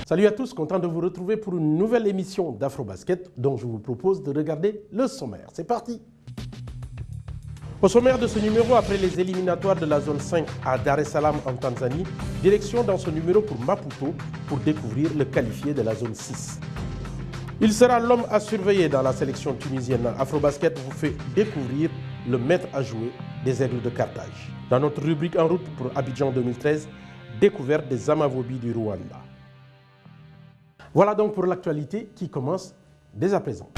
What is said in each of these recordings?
Salut à tous, content de vous retrouver pour une nouvelle émission d'Afrobasket dont je vous propose de regarder le sommaire. C'est parti! Au sommaire de ce numéro, après les éliminatoires de la zone 5 à Dar es Salaam en Tanzanie, direction dans ce numéro pour Maputo pour découvrir le qualifié de la zone 6. Il sera l'homme à surveiller dans la sélection tunisienne. Afrobasket vous fait découvrir le maître à jouer des Aigles de Carthage. Dans notre rubrique En route pour Abidjan 2013, découverte des Amavubi du Rwanda. Voilà donc pour l'actualité qui commence dès à présent.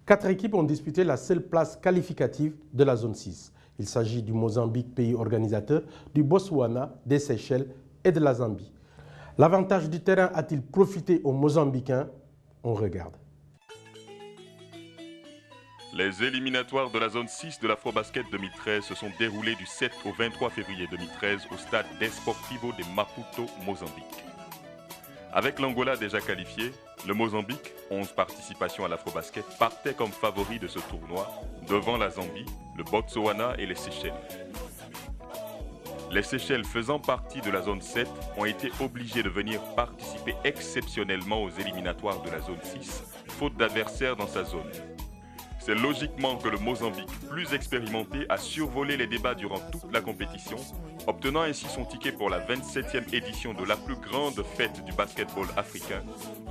4 équipes ont disputé la seule place qualificative de la zone 6. Il s'agit du Mozambique, pays organisateur, du Botswana, des Seychelles et de la Zambie. L'avantage du terrain a-t-il profité aux Mozambicains? On regarde. Les éliminatoires de la zone 6 de l'Afrobasket 2013 se sont déroulés du 7 au 23 février 2013 au stade Desportivo de Maputo, Mozambique. Avec l'Angola déjà qualifié, le Mozambique, 11 participations à l'Afrobasket, partait comme favori de ce tournoi devant la Zambie, le Botswana et les Seychelles. Les Seychelles faisant partie de la zone 7 ont été obligés de venir participer exceptionnellement aux éliminatoires de la zone 6, faute d'adversaires dans sa zone. C'est logiquement que le Mozambique, plus expérimenté, a survolé les débats durant toute la compétition, obtenant ainsi son ticket pour la 27e édition de la plus grande fête du basketball africain,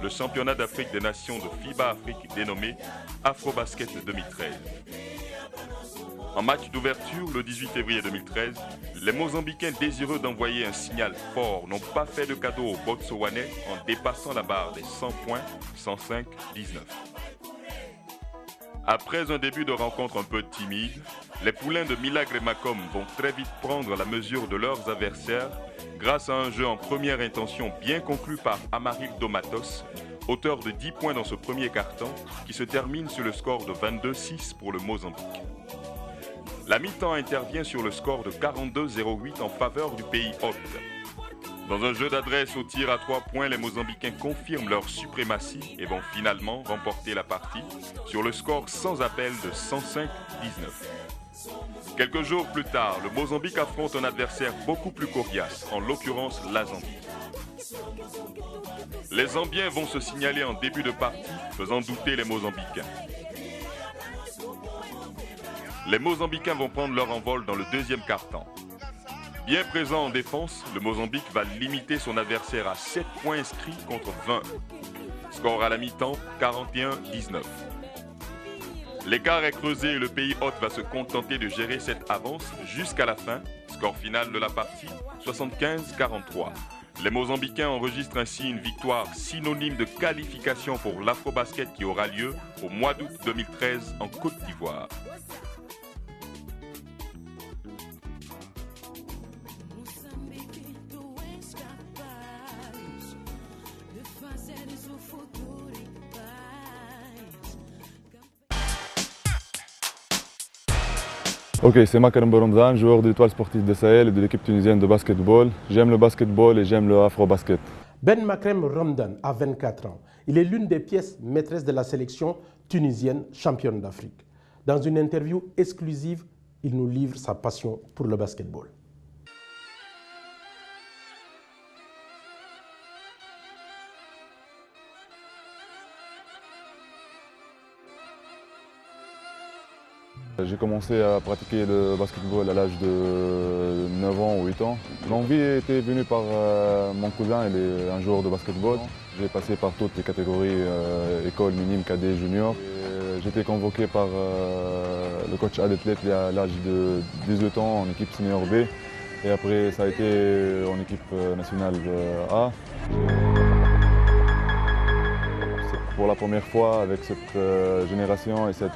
le championnat d'Afrique des nations de FIBA Afrique dénommé Afrobasket 2013. En match d'ouverture, le 18 février 2013, les Mozambicains désireux d'envoyer un signal fort n'ont pas fait de cadeau aux Botswanais en dépassant la barre des 100 points, 105-19. Après un début de rencontre un peu timide, les poulains de Milagre Macom vont très vite prendre la mesure de leurs adversaires grâce à un jeu en première intention bien conclu par Amarildo Matos, auteur de 10 points dans ce premier quart-temps qui se termine sur le score de 22-6 pour le Mozambique. La mi-temps intervient sur le score de 42-08 en faveur du pays hôte. Dans un jeu d'adresse au tir à 3 points, les Mozambicains confirment leur suprématie et vont finalement remporter la partie sur le score sans appel de 105-19. Quelques jours plus tard, le Mozambique affronte un adversaire beaucoup plus coriace, en l'occurrence la Zambie. Les Zambiens vont se signaler en début de partie, faisant douter les Mozambicains. Les Mozambicains vont prendre leur envol dans le deuxième quart-temps. Bien présent en défense, le Mozambique va limiter son adversaire à 7 points inscrits contre 20. Score à la mi-temps, 41-19. L'écart est creusé et le pays hôte va se contenter de gérer cette avance jusqu'à la fin. Score final de la partie, 75-43. Les Mozambicains enregistrent ainsi une victoire synonyme de qualification pour l'Afrobasket qui aura lieu au mois d'août 2013 en Côte d'Ivoire. Ok, c'est Makarem Boromzan, joueur de l'Étoile sportive de Sahel et de l'équipe tunisienne de basketball. J'aime le basketball et j'aime le afro-basket. Ben Makrem Ramdan a 24 ans. Il est l'une des pièces maîtresses de la sélection tunisienne championne d'Afrique. Dans une interview exclusive, il nous livre sa passion pour le basketball. J'ai commencé à pratiquer le basketball à l'âge de 9 ans ou 8 ans. L'envie était venue par mon cousin, il est un joueur de basketball. J'ai passé par toutes les catégories, école, minime, cadet, junior. J'étais convoqué par le coach Adetlet à l'âge de 18 ans en équipe senior B. Et après, ça a été en équipe nationale A. C'est pour la première fois avec cette génération et ce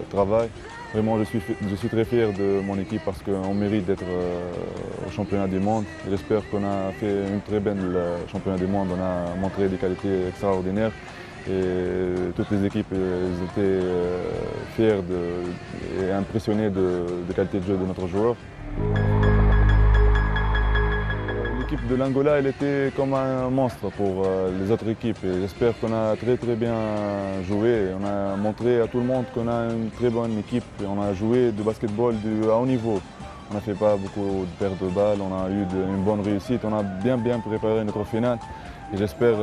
travail. Vraiment, je suis très fier de mon équipe parce qu'on mérite d'être au championnat du monde. J'espère qu'on a fait une très belle championnat du monde. On a montré des qualités extraordinaires et toutes les équipes étaient fières et impressionnées de la qualité de jeu de notre joueur. L'équipe de l'Angola, elle était comme un monstre pour les autres équipes. J'espère qu'on a très bien joué. On a montré à tout le monde qu'on a une très bonne équipe. On a joué du basketball à haut niveau. On n'a fait pas beaucoup de pertes de balles, on a eu une bonne réussite, on a bien préparé notre finale. Et j'espère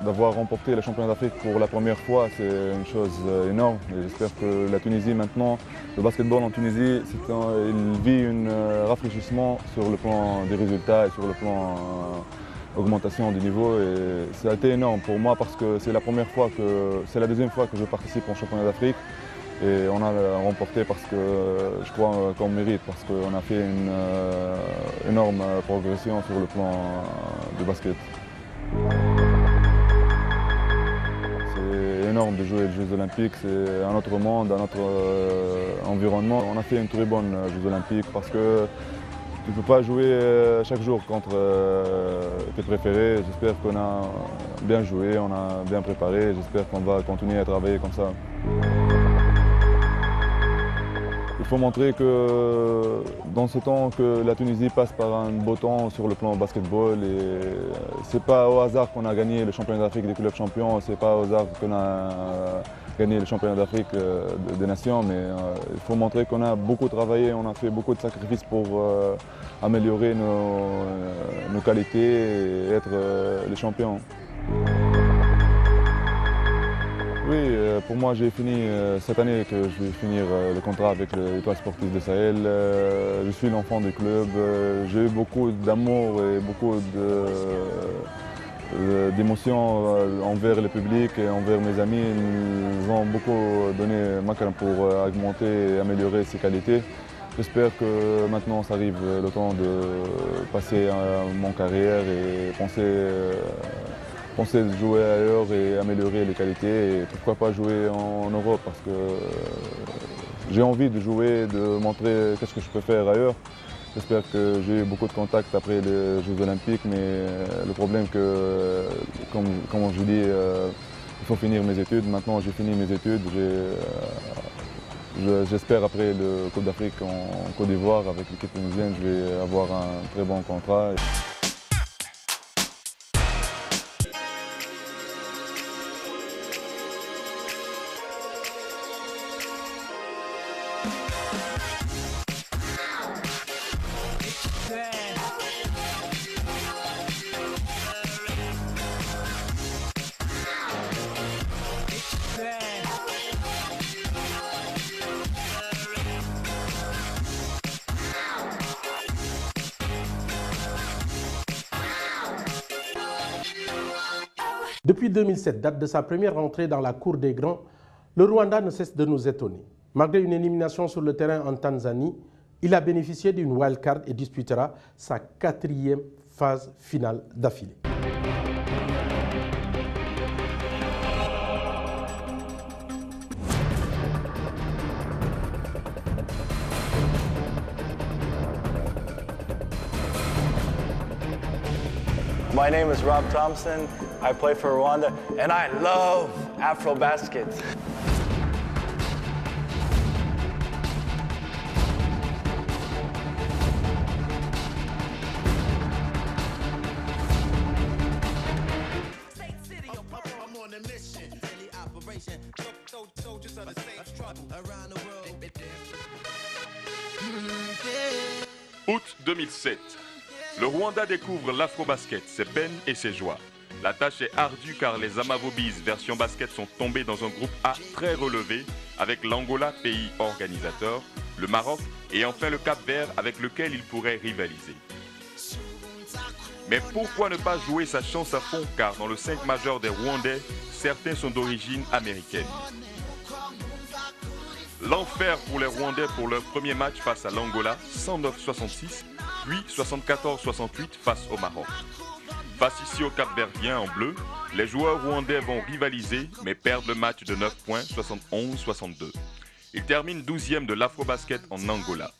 d'avoir remporté le championnat d'Afrique pour la première fois, c'est une chose énorme. Et j'espère que la Tunisie maintenant, le basketball en Tunisie, il vit un rafraîchissement sur le plan des résultats et sur le plan augmentation du niveau. Et ça a été énorme pour moi parce que c'est la deuxième fois que je participe au championnat d'Afrique. Et on a remporté parce que je crois qu'on mérite, parce qu'on a fait une énorme progression sur le plan du basket. C'est énorme de jouer les Jeux Olympiques, c'est un autre monde, un autre environnement. On a fait une très bonne Jeux Olympiques parce que tu ne peux pas jouer chaque jour contre tes préférés. J'espère qu'on a bien joué, on a bien préparé, j'espère qu'on va continuer à travailler comme ça. Il faut montrer que dans ce temps que la Tunisie passe par un beau temps sur le plan basketball. Ce n'est pas au hasard qu'on a gagné le championnat d'Afrique des clubs champions, ce n'est pas au hasard qu'on a gagné le championnat d'Afrique des nations, mais il faut montrer qu'on a beaucoup travaillé, on a fait beaucoup de sacrifices pour améliorer nos qualités et être les champions. Oui, pour moi j'ai fini cette année que je vais finir le contrat avec l'Étoile sportive de Sahel. Je suis l'enfant du club, j'ai eu beaucoup d'amour et beaucoup d'émotions envers le public et envers mes amis. Ils ont beaucoup donné pour augmenter et améliorer ses qualités. J'espère que maintenant ça arrive le temps de passer mon carrière et penser de jouer ailleurs et améliorer les qualités et pourquoi pas jouer en Europe parce que j'ai envie de jouer, de montrer qu'est-ce que je peux faire ailleurs. J'espère que j'ai eu beaucoup de contacts après les Jeux Olympiques, mais le problème que, comme je dis, il faut finir mes études. Maintenant j'ai fini mes études, j'espère après le Coupe d'Afrique en Côte d'Ivoire avec l'équipe tunisienne, je vais avoir un très bon contrat. Depuis 2007, date de sa première rentrée dans la cour des grands, le Rwanda ne cesse de nous étonner. Malgré une élimination sur le terrain en Tanzanie, il a bénéficié d'une wildcard et disputera sa 4e phase finale d'affilée. My name is Rob Thompson. I play for Rwanda, and I love Afrobasket. Août 2007. Le Rwanda découvre l'afro-basket, ses peines et ses joies. La tâche est ardue car les Amavobis version basket sont tombés dans un groupe A très relevé avec l'Angola, pays organisateur, le Maroc et enfin le Cap-Vert avec lequel ils pourraient rivaliser. Mais pourquoi ne pas jouer sa chance à fond car dans le 5 majeur des Rwandais, certains sont d'origine américaine. L'enfer pour les Rwandais pour leur premier match face à l'Angola, 109-66, puis 74-68 face au Maroc. Face ici au Cap-Verdien en bleu, les joueurs rwandais vont rivaliser mais perdent le match de 9 points, 71-62. Ils terminent 12e de l'Afrobasket en Angola.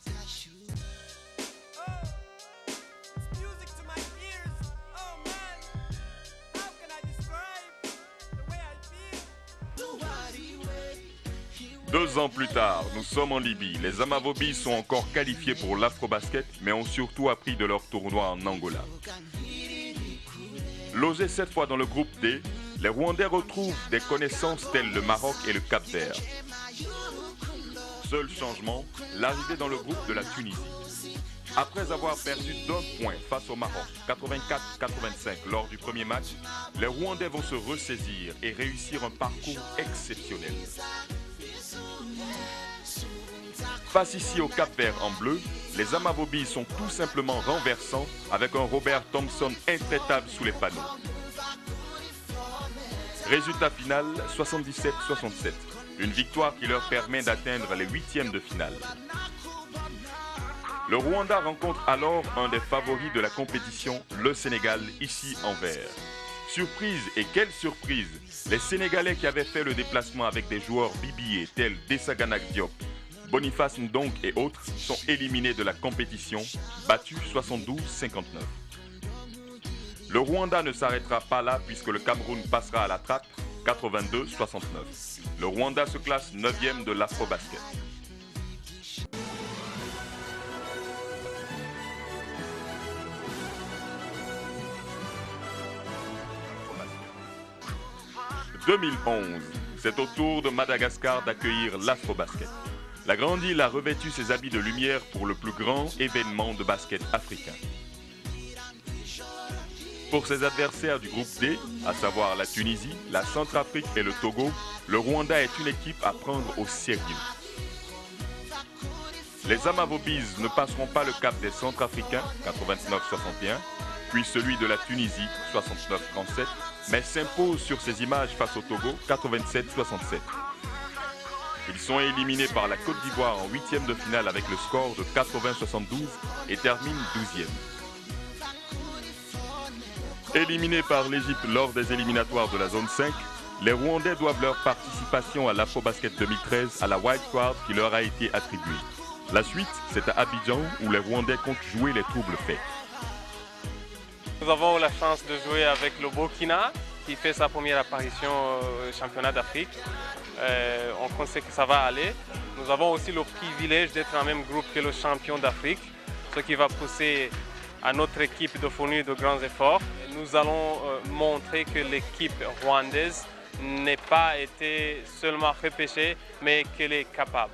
Deux ans plus tard, nous sommes en Libye. Les Amavobis sont encore qualifiés pour l'Afrobasket, mais ont surtout appris de leur tournoi en Angola. Logés cette fois dans le groupe D, les Rwandais retrouvent des connaissances telles le Maroc et le Cap-Vert. Seul changement, l'arrivée dans le groupe de la Tunisie. Après avoir perdu d'1 point face au Maroc, 84-85 lors du premier match, les Rwandais vont se ressaisir et réussir un parcours exceptionnel. Face ici au Cap-Vert en bleu, les Amavubi sont tout simplement renversants avec un Robert Thompson intraitable sous les panneaux. Résultat final, 77-67. Une victoire qui leur permet d'atteindre les huitièmes de finale. Le Rwanda rencontre alors un des favoris de la compétition, le Sénégal, ici en vert. Surprise, et quelle surprise! Les Sénégalais qui avaient fait le déplacement avec des joueurs bibillés tels Desaganak Diop, Boniface Ndong et autres sont éliminés de la compétition, battus 72-59. Le Rwanda ne s'arrêtera pas là puisque le Cameroun passera à la trappe, 82-69. Le Rwanda se classe 9e de l'Afrobasket. En 2011, c'est au tour de Madagascar d'accueillir l'Afrobasket. La grande île a revêtu ses habits de lumière pour le plus grand événement de basket africain. Pour ses adversaires du groupe D, à savoir la Tunisie, la Centrafrique et le Togo, le Rwanda est une équipe à prendre au sérieux. Les Amavobis ne passeront pas le cap des Centrafricains, 89-61, puis celui de la Tunisie, 69-37, mais s'imposent sur ces images face au Togo, 87-67. Ils sont éliminés par la Côte d'Ivoire en huitième de finale avec le score de 80-72 et terminent 12e. Éliminés par l'Égypte lors des éliminatoires de la zone 5, les Rwandais doivent leur participation à l'Afrobasket 2013 à la White Card qui leur a été attribuée. La suite, c'est à Abidjan où les Rwandais comptent jouer les troubles faits. Nous avons la chance de jouer avec le Burkina qui fait sa première apparition au championnat d'Afrique. On pensait que ça va aller. Nous avons aussi le privilège d'être dans le même groupe que le champion d'Afrique, ce qui va pousser à notre équipe de fournir de grands efforts. Nous allons montrer que l'équipe rwandaise n'est pas été seulement repêchée, mais qu'elle est capable.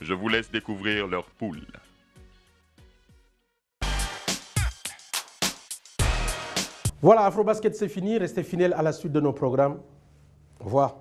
Je vous laisse découvrir leur poule. Voilà, Afrobasket c'est fini. Restez fidèles à la suite de nos programmes. Au revoir.